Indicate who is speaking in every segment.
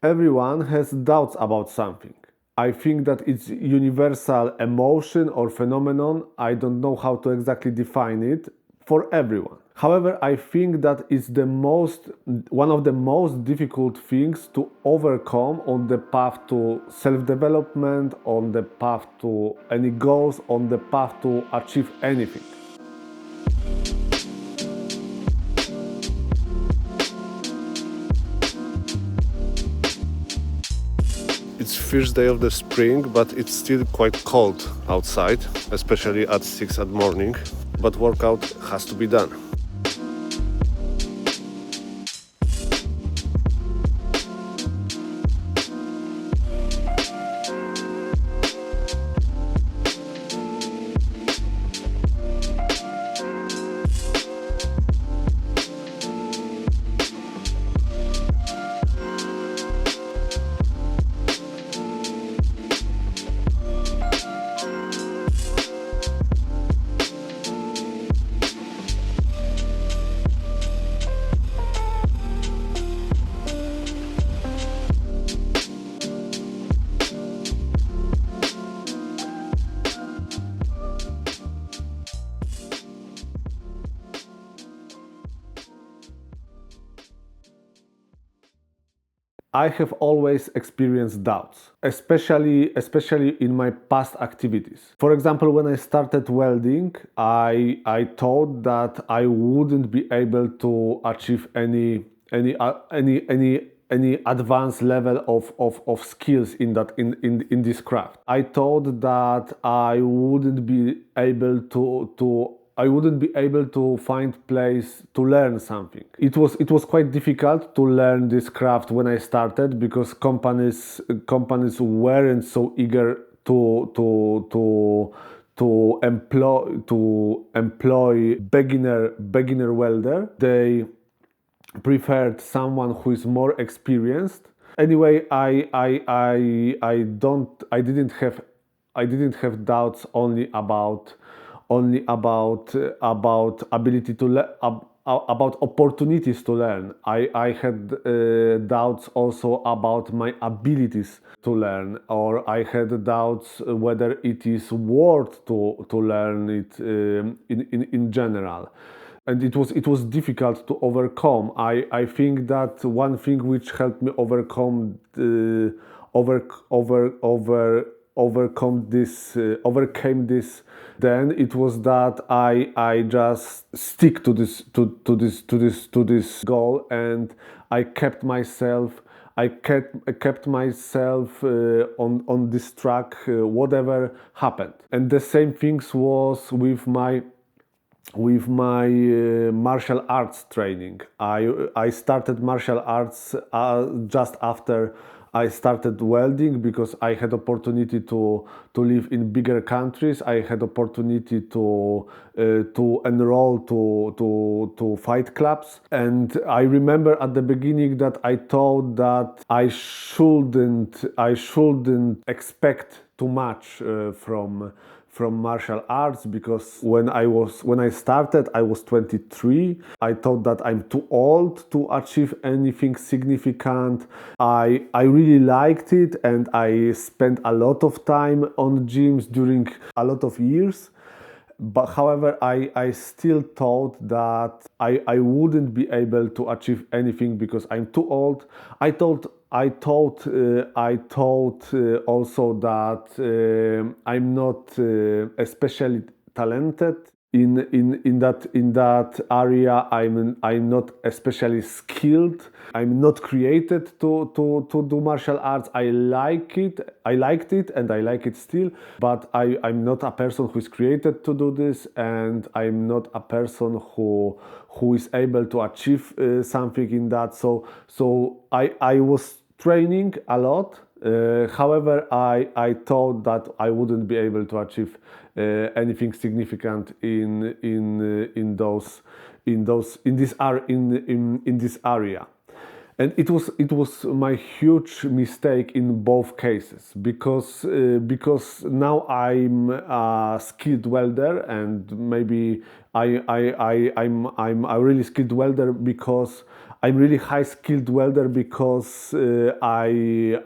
Speaker 1: Everyone has doubts about something. I think that it's universal emotion or phenomenon. I don't know how to exactly define it for everyone. However, I think that it's one of the most difficult things to overcome on the path to self-development, on the path to any goals, on the path to achieve anything. It's first day of the spring, but it's still quite cold outside, especially at 6 at morning. But workout has to be done. I have always experienced doubts, especially in my past activities. For example, when I started welding, I thought that I wouldn't be able to achieve any advanced level of skills in this craft. I thought that I wouldn't be able to find place to learn something. It was quite difficult to learn this craft when I started because companies weren't so eager to employ beginner welder. They preferred someone who is more experienced. Anyway, I didn't have doubts only about ability to about opportunities to learn. I had doubts also about my abilities to learn, or I had doubts whether it is worth to learn it in general. And it was difficult to overcome. I think that one thing which helped me overcame this, then it was that I just stick to this goal, and I kept myself on this track, whatever happened. And the same things was with my martial arts training. I started martial arts just after I started welding because I had opportunity to live in bigger countries. I had opportunity to enroll to fight clubs, and I remember at the beginning that I thought that I shouldn't expect too much from martial arts, because when I started I was 23. I thought that I'm too old to achieve anything significant. I really liked it, and I spent a lot of time on gyms during a lot of years. But however, I still thought that I wouldn't be able to achieve anything because I'm too old. I thought also that I'm not especially talented in that area. I'm not especially skilled. I'm not created to do martial arts. I liked it, and I like it still. But I'm not a person who is created to do this, and I'm not a person who is able to achieve something in that. So I was training a lot. However, I thought that I wouldn't be able to achieve anything significant in this area. And it was my huge mistake in both cases, because now I'm a skilled welder, and maybe I'm a really skilled welder because I'm really high skilled welder because I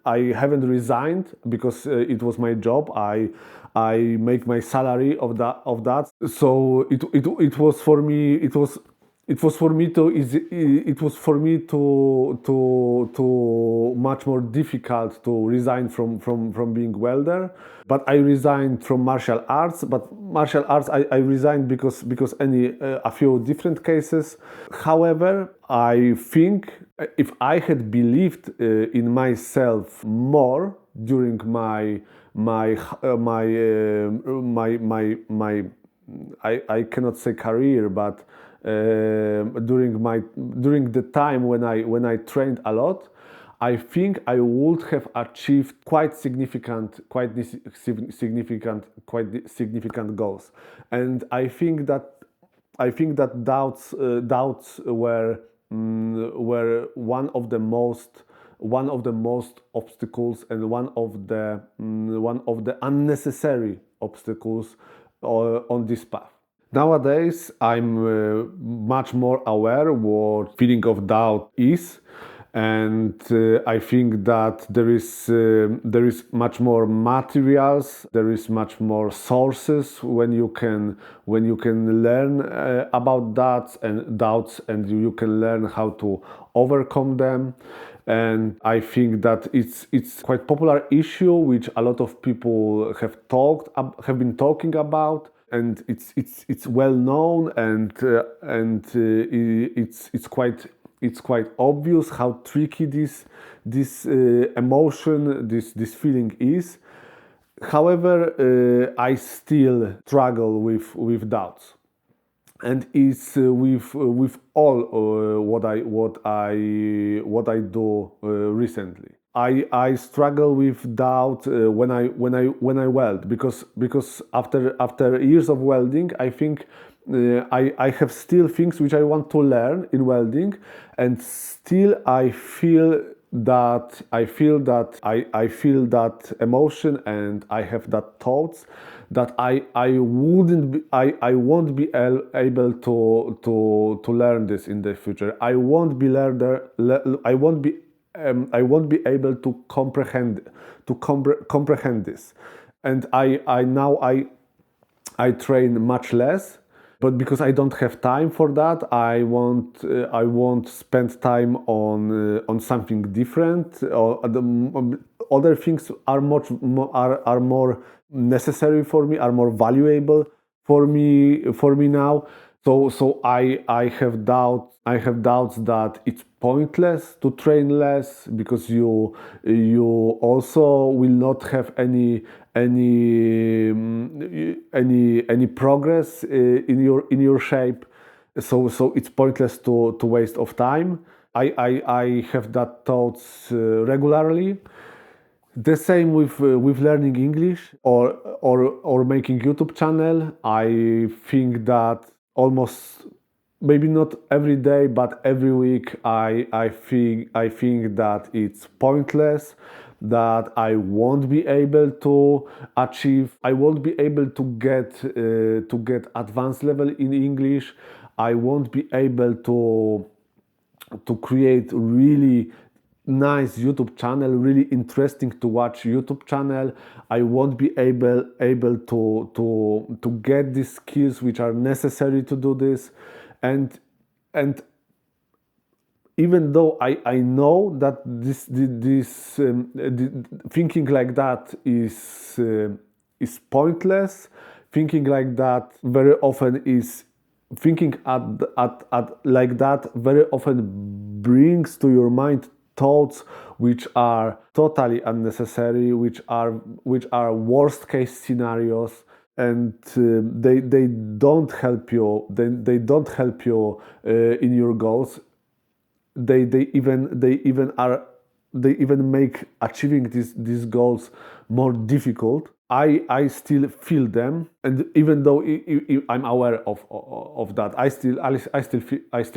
Speaker 1: haven't resigned because it was my job. I make my salary of that. So it was for me. It was for me to it was for me to much more difficult to resign from being welder. But I resigned from martial arts. But martial arts I resigned because any a few different cases. However, I think if I had believed in myself more during my I cannot say career, but during the time when I trained a lot, I think I would have achieved quite significant goals, and I think that doubts were one of the most obstacles and one of the unnecessary obstacles on this path. Nowadays, I'm much more aware what feeling of doubt is, and I think that there is much more materials, there is much more sources when you can learn about doubts, and you can learn how to overcome them. And I think that it's quite popular issue which a lot of people have been talking about, and it's well known, and it's quite obvious how tricky this emotion, this feeling is. However, I still struggle with doubts, and it's with all what I do recently. I struggle with doubt when I weld, because after years of welding, I think I have still things which I want to learn in welding, and still I feel that I feel that emotion, and I have that thoughts that I won't be able to learn this in the future. I won't be I won't be able to comprehend this, and I train much less, but because I don't have time for that, I won't spend time on something different. Or other things are are more necessary for me, are more valuable for me now. So I have doubts that it's pointless to train less, because you also will not have any progress in your shape. So it's pointless to waste of time. I have that thoughts regularly. The same with learning English or making YouTube channel. I think that almost, maybe not every day, but every week, I think that it's pointless, that I won't be able to achieve. I won't be able to get advanced level in English. I won't be able to create really nice YouTube channel, really interesting to watch YouTube channel. I won't be able to get these skills which are necessary to do this, and even though I know that thinking like that is pointless. Thinking like that very often is thinking at like that very often brings to your mind thoughts which are totally unnecessary, which are worst case scenarios, and they don't help you. They don't help you in your goals. They even make achieving these goals more difficult. I still feel them, and even though I'm aware of that, I still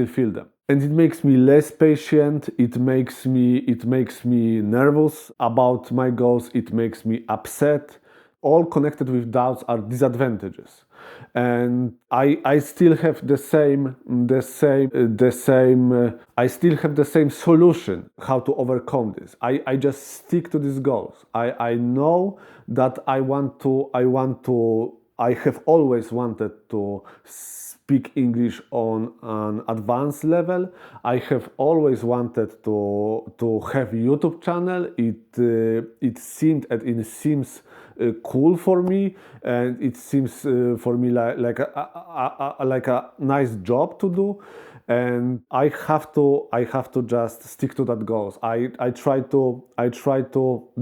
Speaker 1: feel them, and it makes me less patient. It makes me nervous about my goals. It makes me upset. All connected with doubts are disadvantages. and I still have I still have the same solution how to overcome this. I just stick to these goals. I know that I have always wanted to speak English on an advanced level. I have always wanted to have YouTube channel. It seemed and it seems cool for me, and it seems for me like a nice job to do. And I have to just stick to that goals. I try to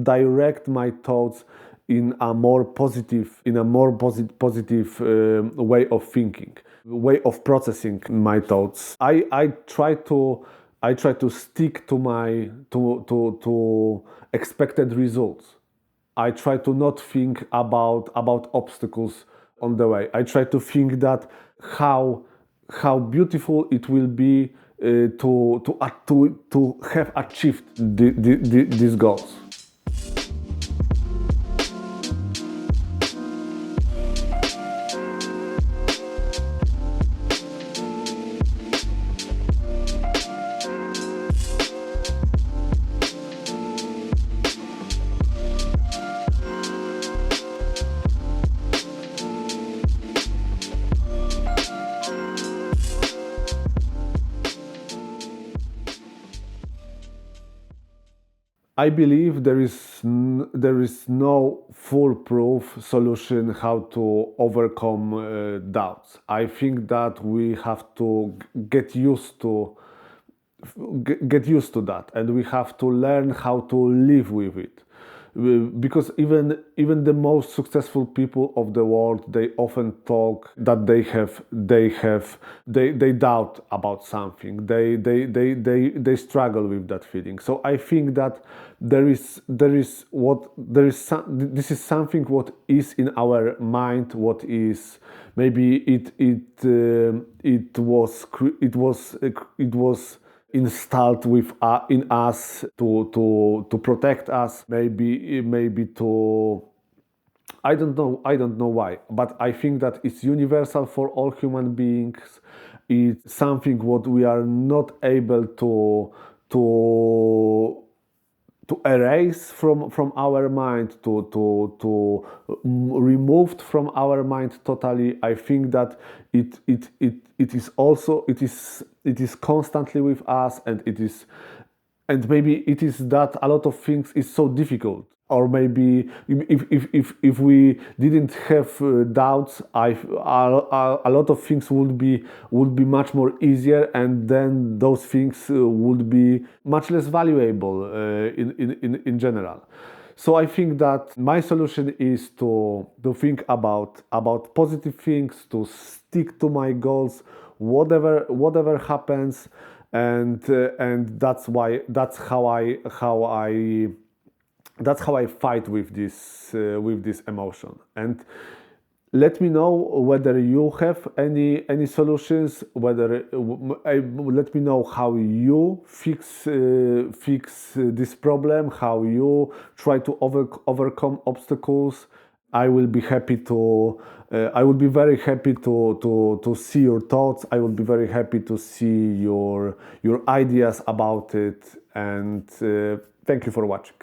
Speaker 1: direct my thoughts in a more positive way of thinking, way of processing my thoughts. I try to stick to my to expected results. I try to not think about obstacles on the way. I try to think that how beautiful it will be to have achieved these goals. I believe there is no foolproof solution how to overcome doubts. I think that we have to get used to that, and we have to learn how to live with it. Because even the most successful people of the world, they often talk that they doubt about something. They struggle with that feeling. So I think that this is something what is in our mind, what is maybe it was installed in us to protect us, maybe to I don't know why, but I think that it's universal for all human beings. It's something what we are not able to erase from our mind, to removed from our mind totally. I think that it is constantly with us, and maybe it is that a lot of things is so difficult. Or maybe if we didn't have doubts, a lot of things would be much more easier, and then those things would be much less valuable in general. So I think that my solution is to think about positive things, to stick to my goals, whatever happens, and that's how I fight with this emotion. And let me know whether you have any solutions. Let me know how you fix this problem, how you try to overcome obstacles. I will be happy to. I would be very happy to see your thoughts. I would be very happy to see your ideas about it. And thank you for watching.